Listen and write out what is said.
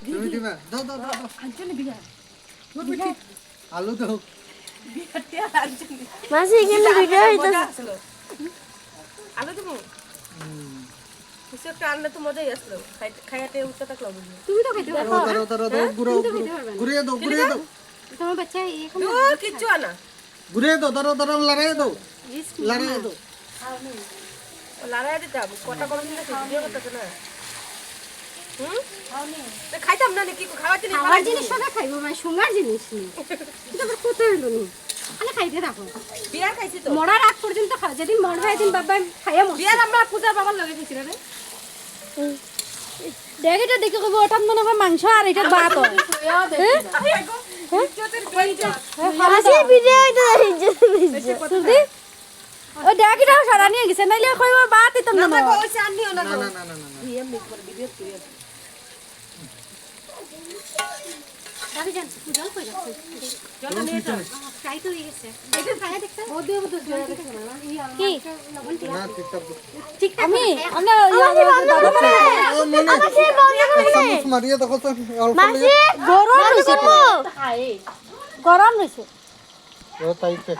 তুমি দিবা দাও দাও দাও দাও। আলু দাও মাসি এখানে ভিডিও হইতাছে আলু দেবো কিছু একটা আনলে তো মজাই আসলো খাইতে উঠতে থাকলাম তুমি তো খেতে পারো দাও দাও দাও দাও ঘুরিয়ে দাও ঘুরিয়ে দাও তোমার বাচ্চা এখন দূর কিচ্ছু আনা ঘুরিয়ে দাও দাও দাও লড়াই দাও লড়াই দাও লড়াই দিতে হবে কটা কম দিন ভিডিও করতেছে না খাইতাম না নাকি খাওয়াতে নেই খাওয়ার জিনিস সবাই খাইবো মানে সুঙ্গার জিনিস নেই কিন্তু আবার কত হইলো নি আলে খাইতে থাকো বিয়ার খাইছি তো মরার আগ পর্যন্ত খা যেদিন মরবে সেদিন বাবা খাইয়া মরছে বিয়ার আমরা পূজার বাবার লগে গেছি রে দেখ এটা দেখে কইব ওটার মনে হয় মাংস আর এটা ভাত হয় মাসি ভিডিও হইতাছে সুদি ও দেখ এটা সারা নিয়ে গেছে নাইলে কইব ভাত দিতাম না ওই চান নিও না না না না না না এমনি করে ভিডিও তুই দাবি জানছি পূজা কই যাচ্ছে জলটা নিয়ে যাও খাই তো হয়ে গেছে এটা খাইয়া দেখছ ও দেব তো জল দেখছ না কি লবণ ঠিক না ঠিকঠাক দাও ঠিক আমি আমরা ও মনে চামচ মারিয়ে দেখো তো অল্প মাসি গরম হইছে গরম হইছে ও তাইতে